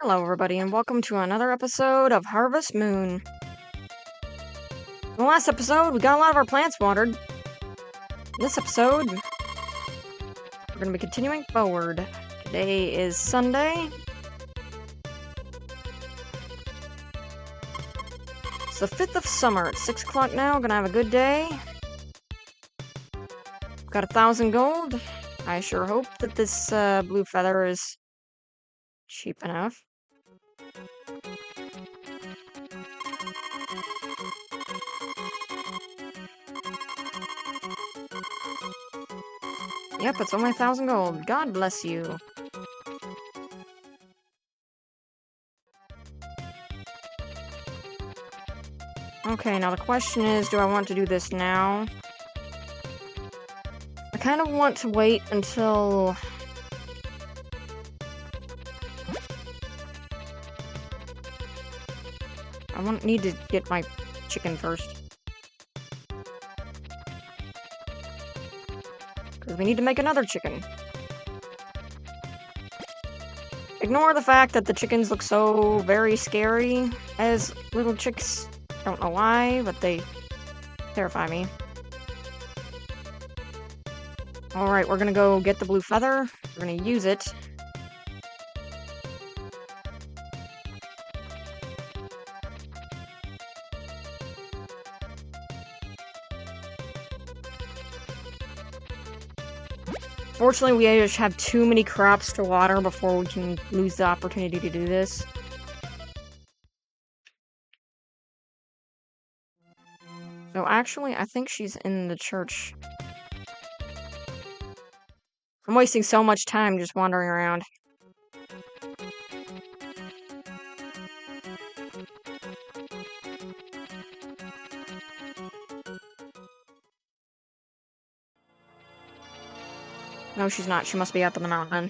Hello, everybody, and welcome to another episode of Harvest Moon. In the last episode, we got a lot of our plants watered. In this episode, we're going to be continuing forward. Today is Sunday. It's the 5th of summer. It's 6 o'clock now. Gonna have a good day. Got 1,000 gold. I sure hope that this blue feather is cheap enough. Yep, it's only 1,000 gold. God bless you. Okay, now the question is, do I want to do this now? I kind of want to wait until... need to get my chicken first. Because we need to make another chicken. Ignore the fact that the chickens look so very scary as little chicks. Don't know why, but they terrify me. Alright, we're gonna go get the blue feather. We're gonna use it. Fortunately, we just have too many crops to water before we can lose the opportunity to do this. So actually, I think she's in the church. I'm wasting so much time just wandering around. No, she's not. She must be up on the mountain.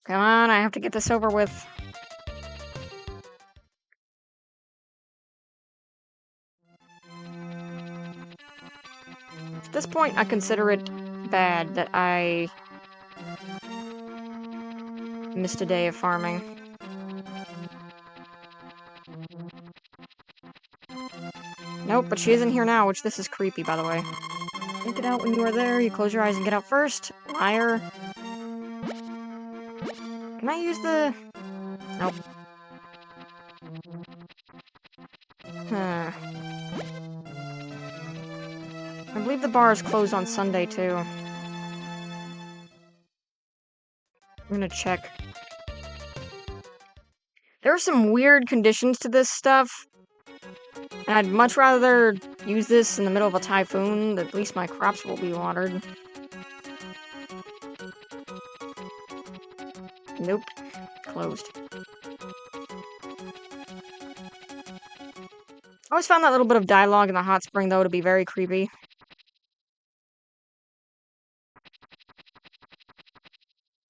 Come on, I have to get this over with. At this point, I consider it bad that I missed a day of farming. Nope, but she isn't here now, which this is creepy, by the way. Don't get out when you are there. You close your eyes and get out first. Liar. Can I use the... Nope. Huh. I believe the bar is closed on Sunday, too. I'm gonna check. There are some weird conditions to this stuff. And I'd much rather use this in the middle of a typhoon. At least my crops will be watered. Nope. Closed. I always found that little bit of dialogue in the hot spring, though, to be very creepy.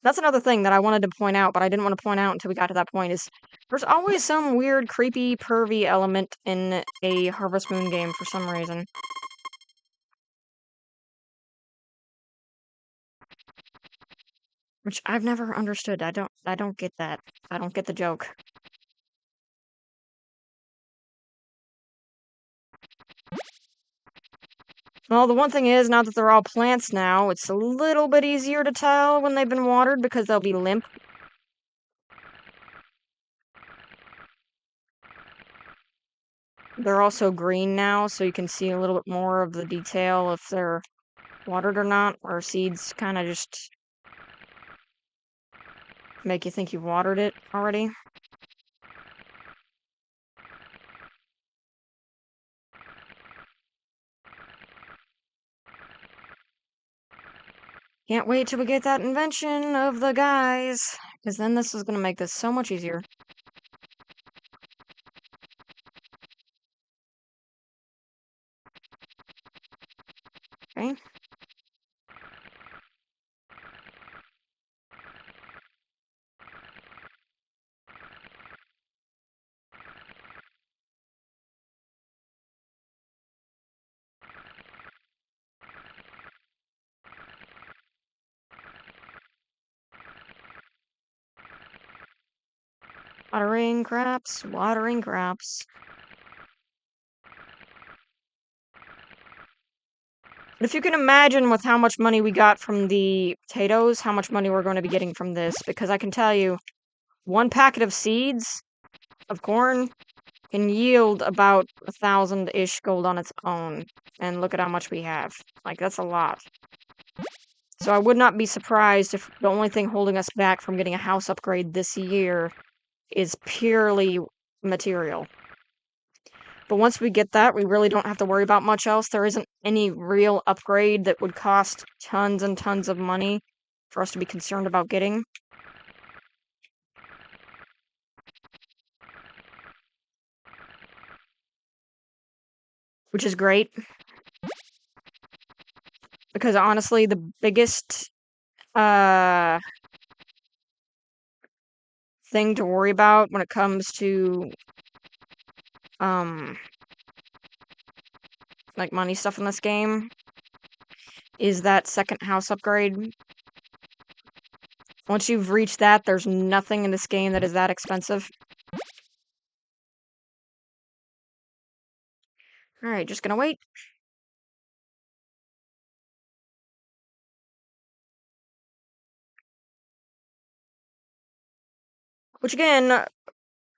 That's another thing that I wanted to point out, but I didn't want to point out until we got to that point, is there's always some weird, creepy, pervy element in a Harvest Moon game for some reason. Which I've never understood. I don't get that. I don't get the joke. Well, the one thing is, now that they're all plants now, it's a little bit easier to tell when they've been watered because they'll be limp. They're also green now, so you can see a little bit more of the detail if they're watered or not, or seeds kind of just make you think you've watered it already. Can't wait till we get that invention of the guys, because then this is going to make this so much easier. Okay. Watering crops, watering crops. But if you can imagine with how much money we got from the potatoes, how much money we're going to be getting from this, because I can tell you, one packet of seeds of corn can yield about 1,000-ish gold on its own. And look at how much we have. Like, that's a lot. So I would not be surprised if the only thing holding us back from getting a house upgrade this year is purely material. But once we get that, we really don't have to worry about much else. There isn't any real upgrade that would cost tons and tons of money for us to be concerned about getting. Which is great. Because honestly, the biggest thing to worry about when it comes to like money stuff in this game is that second house upgrade. Once you've reached that, there's nothing in this game that is that expensive. Alright, just gonna wait. Which again,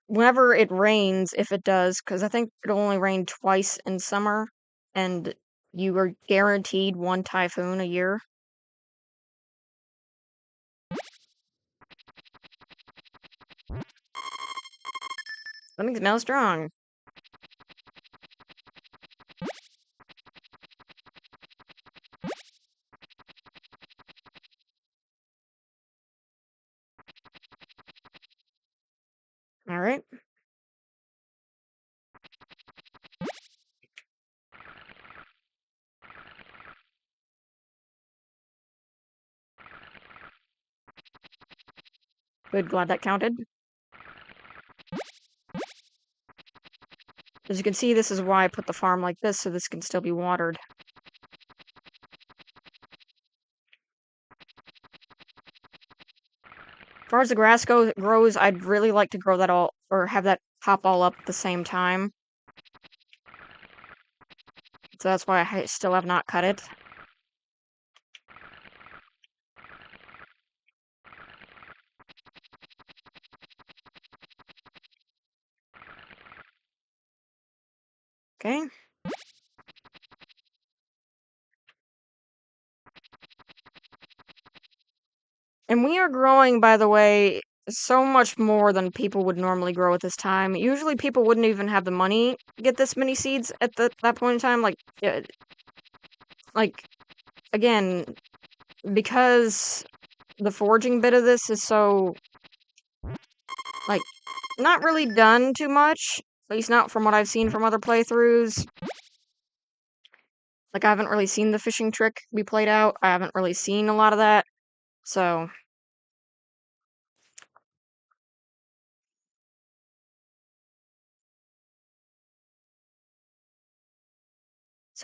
whenever it rains, if it does, because I think it'll only rain twice in summer, and you are guaranteed one typhoon a year. Something smells strong. Alright. Good, glad that counted. As you can see, this is why I put the farm like this, so this can still be watered. As far as the grass grows, I'd really like to grow that all, or have that pop all up at the same time. So that's why I still have not cut it. Okay. And we are growing, by the way, so much more than people would normally grow at this time. Usually people wouldn't even have the money to get this many seeds at that point in time. Like, again, because the foraging bit of this is so, like, not really done too much. At least not from what I've seen from other playthroughs. Like, I haven't really seen the fishing trick be played out. I haven't really seen a lot of that. So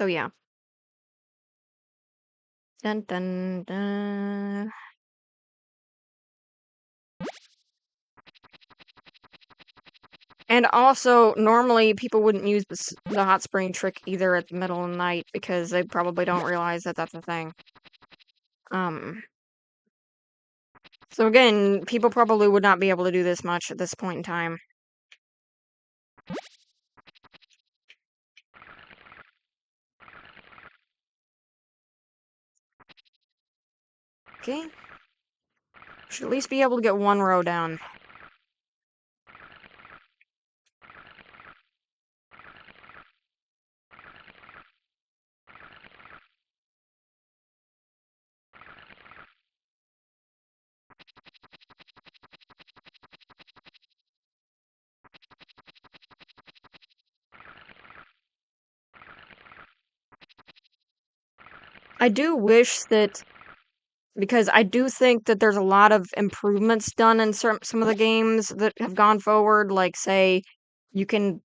yeah. Dun dun dun. And also, normally people wouldn't use the hot spring trick either at the middle of the night because they probably don't realize that that's a thing. So again, people probably would not be able to do this much at this point in time. Okay. Should at least be able to get one row down. I do wish that, because I do think that there's a lot of improvements done in some of the games that have gone forward, like, say, you can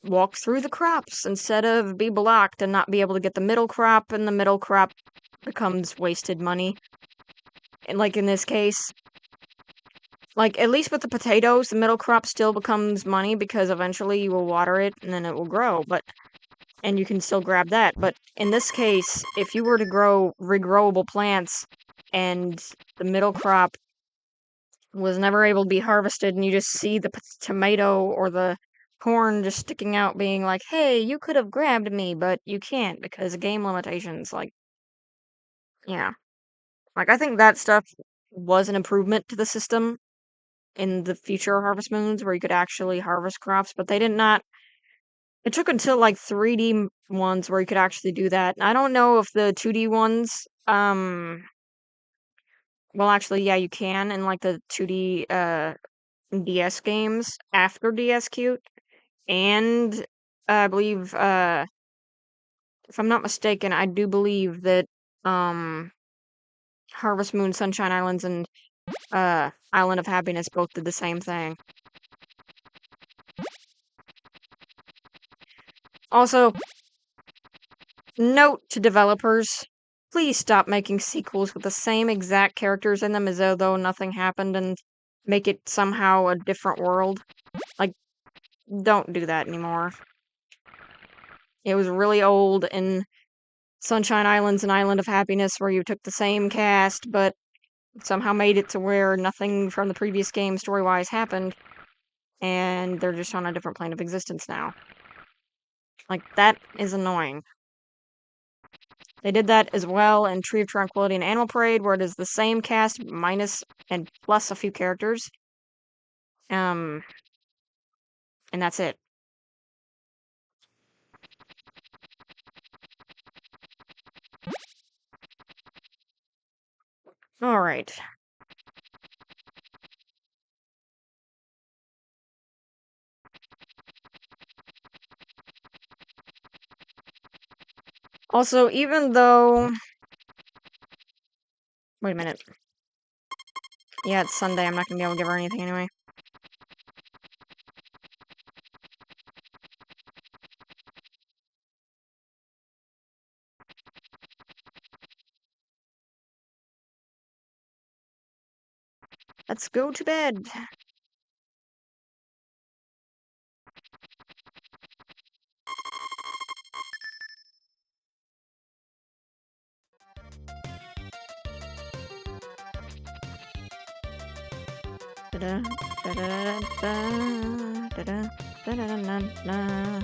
walk through the crops instead of be blocked and not be able to get the middle crop, and the middle crop becomes wasted money. And like in this case, Like, at least with the potatoes, the middle crop still becomes money because eventually you will water it and then it will grow, and you can still grab that. But in this case, if you were to grow regrowable plants and the middle crop was never able to be harvested and you just see the tomato or the corn just sticking out being like, hey, you could have grabbed me, but you can't because of game limitations. Like, yeah. Like, I think that stuff was an improvement to the system in the future Harvest Moons where you could actually harvest crops, but they did not. It took until like 3D ones where you could actually do that. I don't know if the 2D ones, well, actually, yeah, you can in like the 2D DS games after DS Cute, and I believe, if I'm not mistaken, I do believe that Harvest Moon, Sunshine Islands, and Island of Happiness both did the same thing. Also, note to developers, please stop making sequels with the same exact characters in them as though nothing happened and make it somehow a different world. Like, don't do that anymore. It was really old in Sunshine Islands and Island of Happiness where you took the same cast, but somehow made it to where nothing from the previous game story-wise happened, and they're just on a different plane of existence now. Like, that is annoying. They did that as well in Tree of Tranquility and Animal Parade, where it is the same cast minus and plus a few characters. And that's it. Alright. Also, even though... Wait a minute. Yeah, it's Sunday. I'm not gonna be able to give her anything anyway. Let's go to bed. Da-da, da-da-da-da, da-da, da-da-da-da-da.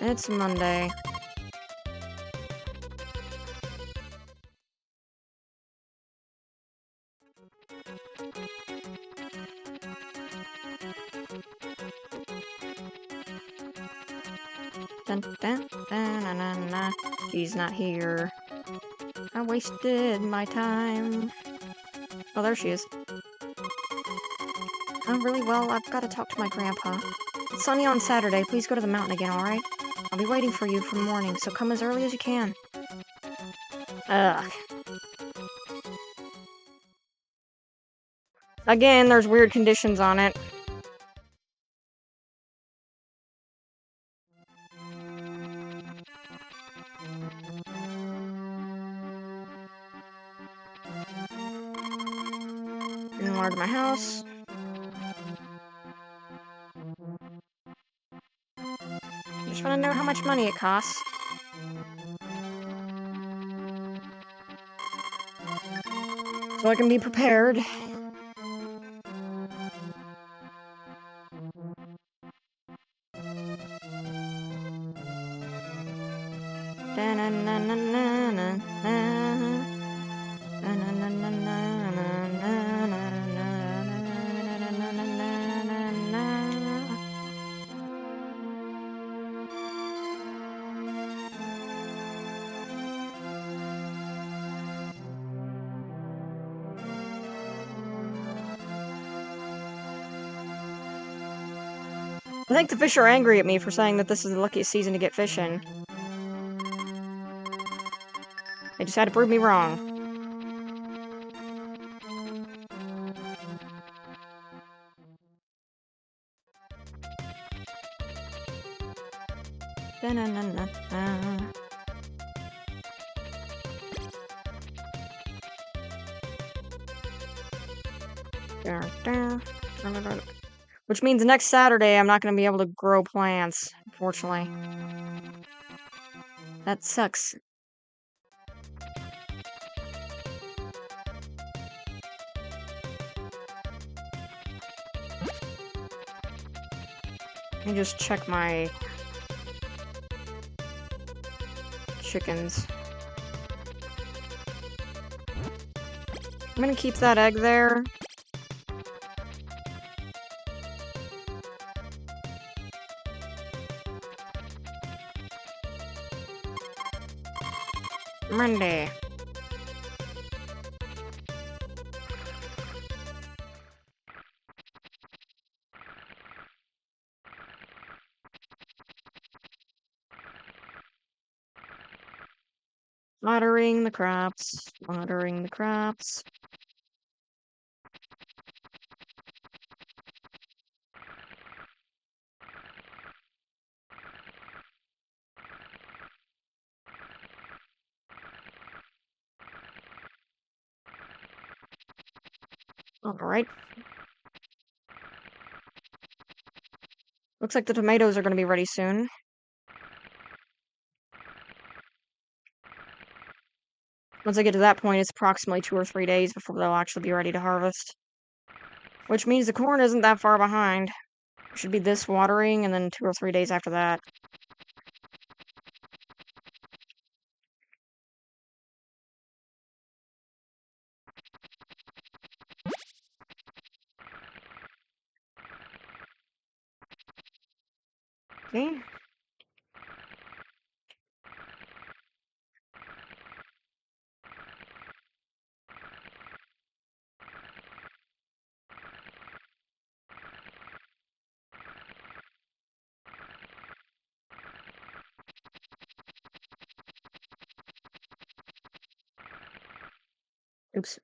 It's Monday. Dun, dun, dun, na, na, na. She's not here. I wasted my time. Oh, there she is. Oh, really? Well, I've got to talk to my grandpa. It's sunny on Saturday. Please go to the mountain again, alright? I'll be waiting for you from the morning, so come as early as you can. Ugh. Again, there's weird conditions on it. Enlarge my house. Just want to know how much money it costs. So I can be prepared. I think the fish are angry at me for saying that this is the luckiest season to get fish in. They just had to prove me wrong. Da-na-na-na-na. Which means next Saturday I'm not going to be able to grow plants, unfortunately. That sucks. Let me just check my chickens. I'm gonna keep that egg there. Monday. Watering the crops. Watering the crops. Alright. Looks like the tomatoes are going to be ready soon. Once I get to that point, it's approximately 2 or 3 days before they'll actually be ready to harvest. Which means the corn isn't that far behind. It should be this watering, and then 2 or 3 days after that. Okay. Oops.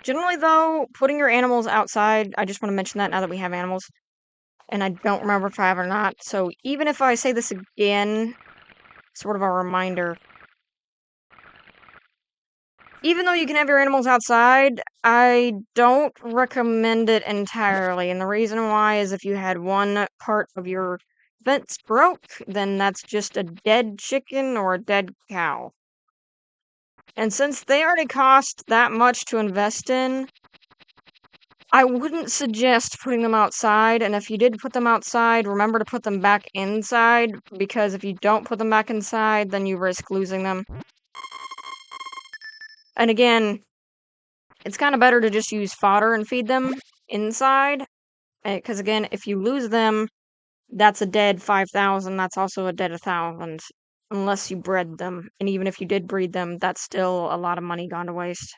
Generally, though, putting your animals outside, I just want to mention that now that we have animals, and I don't remember if I have or not, so even if I say this again, sort of a reminder. Even though you can have your animals outside, I don't recommend it entirely, and the reason why is if you had one part of your fence broke, then that's just a dead chicken or a dead cow. And since they already cost that much to invest in, I wouldn't suggest putting them outside, and if you did put them outside, remember to put them back inside, because if you don't put them back inside, then you risk losing them. And again, it's kind of better to just use fodder and feed them inside, because again, if you lose them, that's a dead 5,000, that's also a dead 1,000, unless you bred them. And even if you did breed them, that's still a lot of money gone to waste.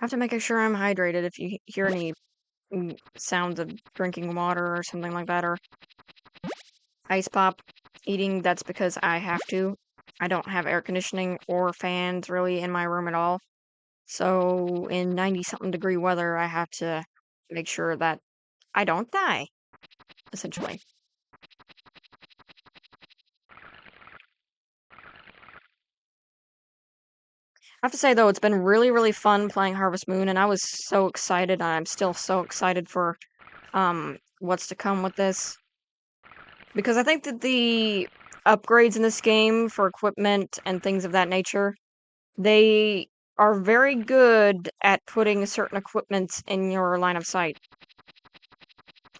I have to make sure I'm hydrated if you hear any sounds of drinking water or something like that, or ice pop eating, that's because I have to. I don't have air conditioning or fans really in my room at all. So in 90-something degree weather, I have to make sure that I don't die, essentially. I have to say, though, it's been really, really fun playing Harvest Moon, and I was so excited, and I'm still so excited for what's to come with this. Because I think that the upgrades in this game for equipment and things of that nature, they are very good at putting certain equipments in your line of sight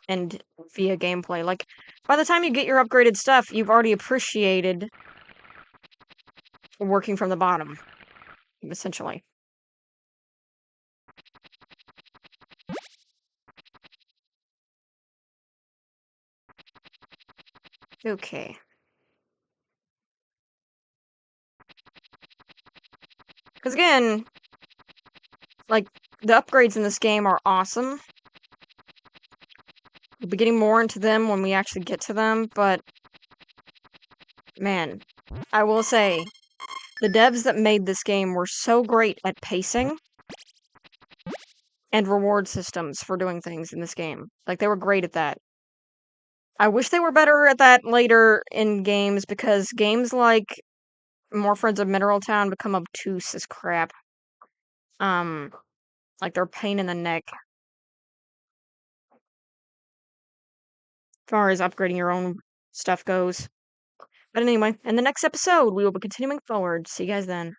and via gameplay. Like, by the time you get your upgraded stuff, you've already appreciated working from the bottom, essentially. Okay. Because again, like, the upgrades in this game are awesome. We'll be getting more into them when we actually get to them, but man, I will say, the devs that made this game were so great at pacing and reward systems for doing things in this game. Like, they were great at that. I wish they were better at that later in games, because games like More Friends of Mineral Town become obtuse as crap. Um, like, they're a pain in the neck as far as upgrading your own stuff goes. But anyway, in the next episode, we will be continuing forward. See you guys then.